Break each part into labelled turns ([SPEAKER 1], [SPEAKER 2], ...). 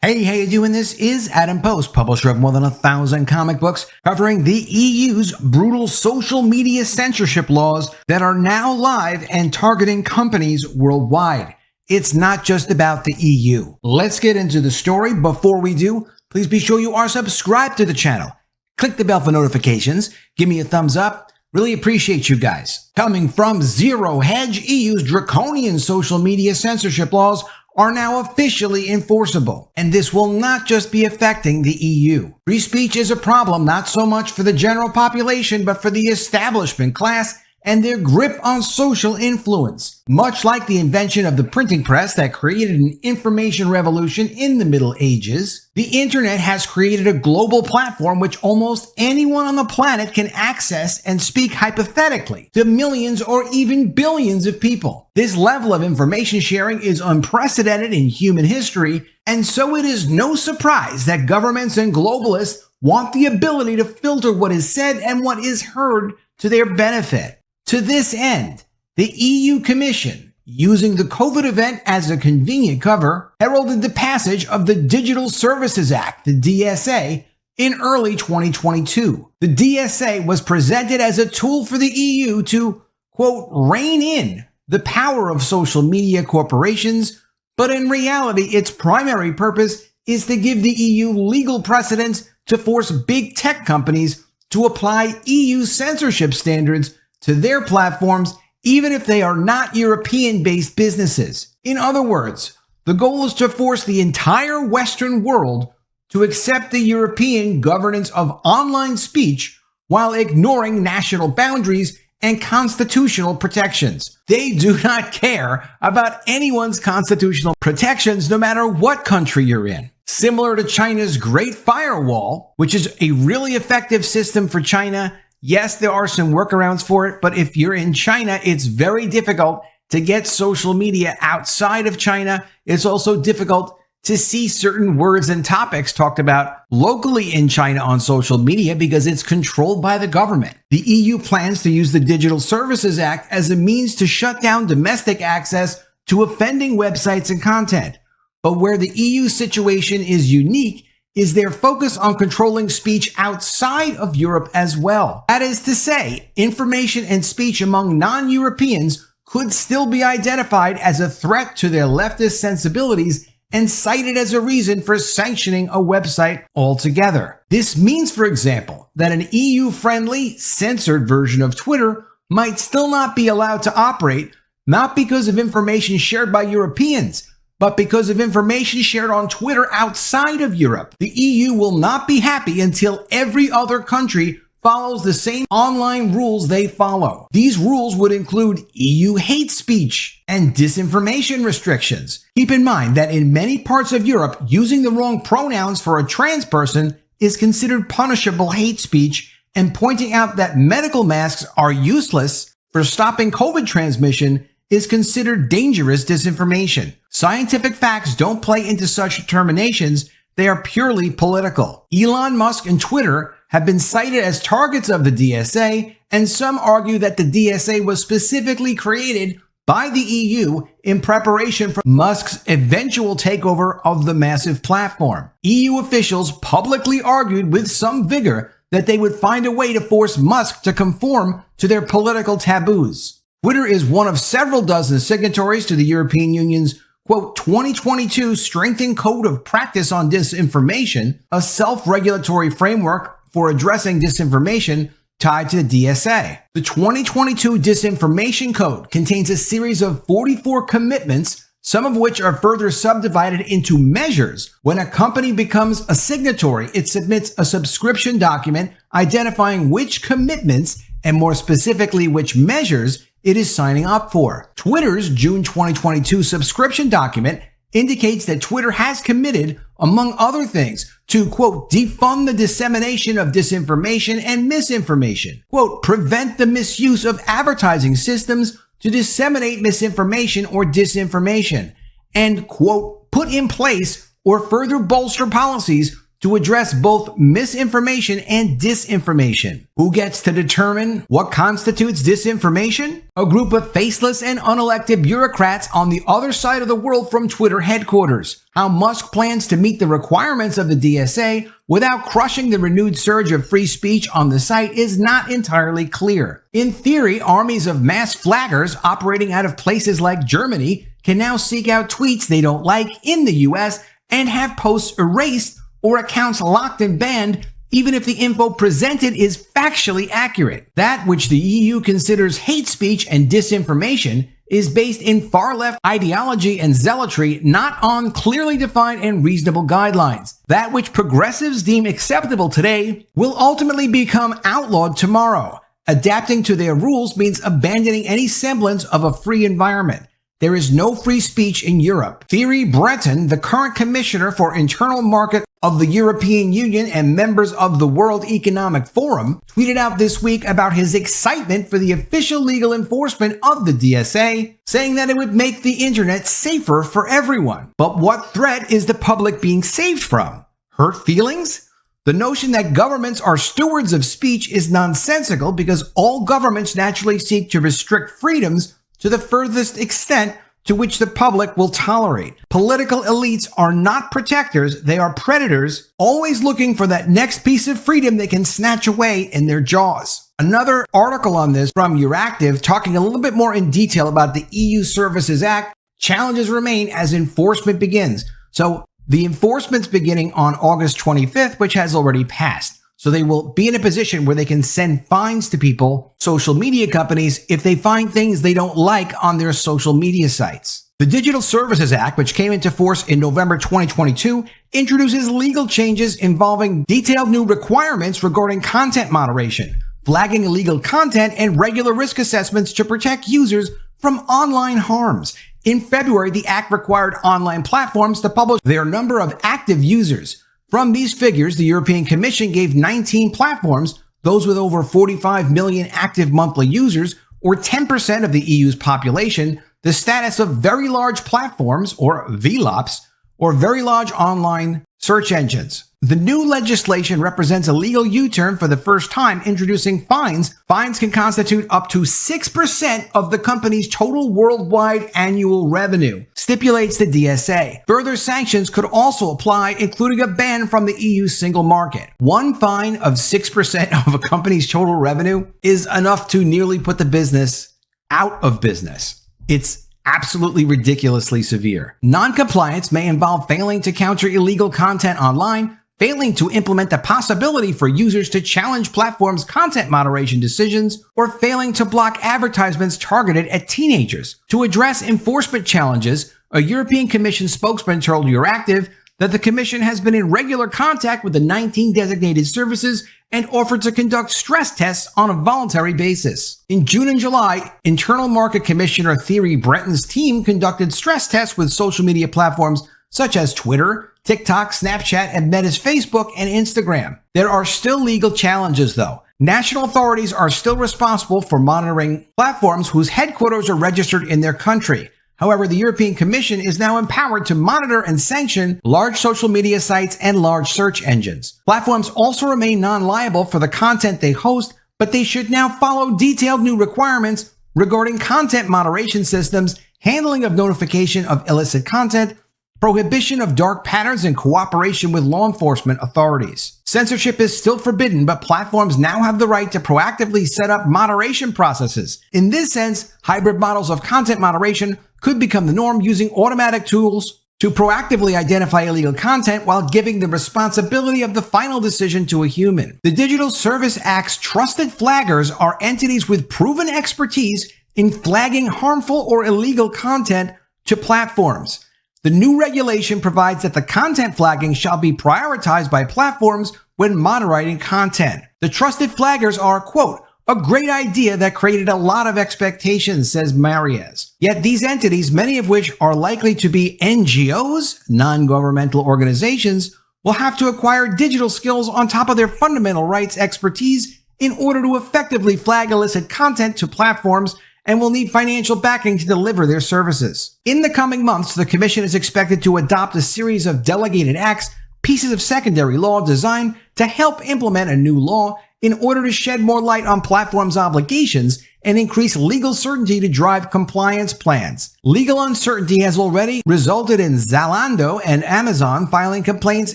[SPEAKER 1] Hey, how you doing? This is Adam Post, publisher of more than 1,000 comic books, covering the EU's brutal social media censorship laws that are now live and targeting companies worldwide. It's not just about the EU. Let's get into the story. Before we do, please be sure you are subscribed to the channel. Click the bell for notifications. Give me a thumbs up. Really appreciate you guys. Coming from Zero Hedge, EU's draconian social media censorship laws are now officially enforceable. And this will not just be affecting the EU. Free speech is a problem not so much for the general population, but for the establishment class and their grip on social influence. Much like the invention of the printing press that created an information revolution in the Middle Ages, the internet has created a global platform which almost anyone on the planet can access and speak hypothetically to millions or even billions of people. This level of information sharing is unprecedented in human history, and so it is no surprise that governments and globalists want the ability to filter what is said and what is heard to their benefit. To this end, the EU Commission, using the COVID event as a convenient cover, heralded the passage of the Digital Services Act, the DSA, in early 2022. The DSA was presented as a tool for the EU to, quote, rein in the power of social media corporations, but in reality, its primary purpose is to give the EU legal precedents to force big tech companies to apply EU censorship standards to their platforms, even if they are not European-based businesses. In other words, the goal is to force the entire Western world to accept the European governance of online speech while ignoring national boundaries and constitutional protections. They do not care about anyone's constitutional protections, no matter what country you're in. Similar to China's Great Firewall, which is a really effective system for China. Yes, there are some workarounds for it, but if you're in China, it's very difficult to get social media outside of China. It's also difficult to see certain words and topics talked about locally in China on social media because it's controlled by the government. The EU plans to use the Digital Services Act as a means to shut down domestic access to offending websites and content. But where the EU situation is unique is their focus on controlling speech outside of Europe as well. That is to say, information and speech among non-Europeans could still be identified as a threat to their leftist sensibilities and cited as a reason for sanctioning a website altogether. This means, for example, that an EU-friendly, censored version of Twitter might still not be allowed to operate, not because of information shared by Europeans, but because of information shared on Twitter outside of Europe. The EU will not be happy until every other country follows the same online rules they follow. These rules would include EU hate speech and disinformation restrictions. Keep in mind that in many parts of Europe, using the wrong pronouns for a trans person is considered punishable hate speech, and pointing out that medical masks are useless for stopping COVID transmission is considered dangerous disinformation. Scientific facts don't play into such determinations. They are purely political. Elon Musk and Twitter have been cited as targets of the DSA, and some argue that the DSA was specifically created by the EU in preparation for Musk's eventual takeover of the massive platform. EU officials publicly argued with some vigor that they would find a way to force Musk to conform to their political taboos. Twitter is one of several dozen signatories to the European Union's, quote, 2022 Strengthened Code of Practice on Disinformation, a self-regulatory framework for addressing disinformation tied to the DSA. The 2022 Disinformation Code contains a series of 44 commitments, some of which are further subdivided into measures. When a company becomes a signatory, it submits a subscription document identifying which commitments, and more specifically which measures, it is signing up for. Twitter's June 2022 subscription document indicates that Twitter has committed, among other things, to, quote, defund the dissemination of disinformation and misinformation, quote, prevent the misuse of advertising systems to disseminate misinformation or disinformation, and, quote, put in place or further bolster policies to address both misinformation and disinformation. Who gets to determine what constitutes disinformation? A group of faceless and unelected bureaucrats on the other side of the world from Twitter headquarters. How Musk plans to meet the requirements of the DSA without crushing the renewed surge of free speech on the site is not entirely clear. In theory, armies of mass flaggers operating out of places like Germany can now seek out tweets they don't like in the US and have posts erased or accounts locked and banned, even if the info presented is factually accurate. That which the EU considers hate speech and disinformation is based in far-left ideology and zealotry, not on clearly defined and reasonable guidelines. That which progressives deem acceptable today will ultimately become outlawed tomorrow. Adapting to their rules means abandoning any semblance of a free environment. There is no free speech in Europe. Thierry Breton, the current commissioner for internal market of the European Union and members of the World Economic Forum, tweeted out this week about his excitement for the official legal enforcement of the DSA, saying that it would make the internet safer for everyone. But what threat is the public being saved from? Hurt feelings? The notion that governments are stewards of speech is nonsensical because all governments naturally seek to restrict freedoms to the furthest extent to which the public will tolerate. Political elites are not protectors, they are predators, always looking for that next piece of freedom they can snatch away in their jaws. Another article on this from Euractiv, talking a little bit more in detail about the EU Services Act. Challenges remain as enforcement begins. So the enforcement's beginning on August 25th, which has already passed. So they will be in a position where they can send fines to people, social media companies, if they find things they don't like on their social media sites. The Digital Services Act, which came into force in November 2022, introduces legal changes involving detailed new requirements regarding content moderation, flagging illegal content, and regular risk assessments to protect users from online harms. In February, the act required online platforms to publish their number of active users. From these figures, the European Commission gave 19 platforms, those with over 45 million active monthly users, or 10% of the EU's population, the status of very large platforms, or VLOPs, or very large online search engines. The new legislation represents a legal U-turn for the first time, introducing fines. Fines can constitute up to 6% of the company's total worldwide annual revenue, stipulates the DSA. Further sanctions could also apply, including a ban from the EU single market. One fine of 6% of a company's total revenue is enough to nearly put the business out of business. It's absolutely ridiculously severe. Non-compliance may involve failing to counter illegal content online, failing to implement the possibility for users to challenge platforms' content moderation decisions, or failing to block advertisements targeted at teenagers. To address enforcement challenges, a European Commission spokesman told Euractiv that the Commission has been in regular contact with the 19 designated services and offered to conduct stress tests on a voluntary basis. In June and July, Internal Market Commissioner Thierry Breton's team conducted stress tests with social media platforms such as Twitter, TikTok, Snapchat, and Meta's Facebook and Instagram. There are still legal challenges, though. National authorities are still responsible for monitoring platforms whose headquarters are registered in their country. However, the European Commission is now empowered to monitor and sanction large social media sites and large search engines. Platforms also remain non-liable for the content they host, but they should now follow detailed new requirements regarding content moderation systems, handling of notification of illicit content, prohibition of dark patterns, and cooperation with law enforcement authorities. Censorship is still forbidden, but platforms now have the right to proactively set up moderation processes. In this sense, hybrid models of content moderation could become the norm, using automatic tools to proactively identify illegal content while giving the responsibility of the final decision to a human. The Digital Service Act's trusted flaggers are entities with proven expertise in flagging harmful or illegal content to platforms. The new regulation provides that the content flagging shall be prioritized by platforms when moderating content. The trusted flaggers are, quote, a great idea that created a lot of expectations, says Marias. Yet these entities, many of which are likely to be NGOs, non-governmental organizations, will have to acquire digital skills on top of their fundamental rights expertise in order to effectively flag illicit content to platforms, and will need financial backing to deliver their services. In the coming months, the Commission is expected to adopt a series of delegated acts pieces of secondary law designed to help implement a new law in order to shed more light on platforms' obligations and increase legal certainty to drive compliance plans. Legal uncertainty has already resulted in Zalando and Amazon filing complaints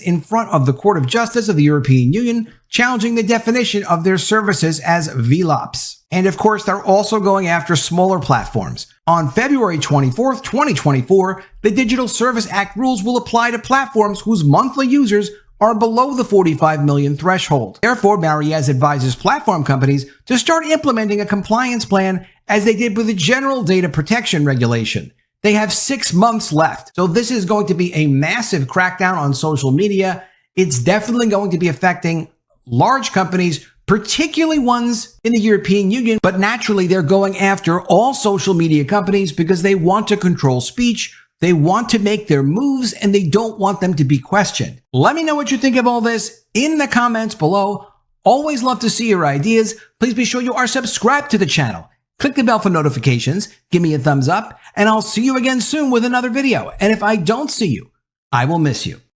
[SPEAKER 1] in front of the Court of Justice of the European Union, challenging the definition of their services as VLOPs. And of course, they're also going after smaller platforms. On February 24th, 2024, the Digital Service Act rules will apply to platforms whose monthly users are below the 45 million threshold. Therefore, Mariez advises platform companies to start implementing a compliance plan as they did with the General Data Protection Regulation. They have 6 months left. So this is going to be a massive crackdown on social media. It's definitely going to be affecting large companies, particularly ones in the European Union, but naturally they're going after all social media companies because they want to control speech. They want to make their moves and they don't want them to be questioned. Let me know what you think of all this in the comments below. Always love to see your ideas. Please be sure you are subscribed to the channel. Click the bell for notifications, give me a thumbs up, and I'll see you again soon with another video. And if I don't see you, I will miss you.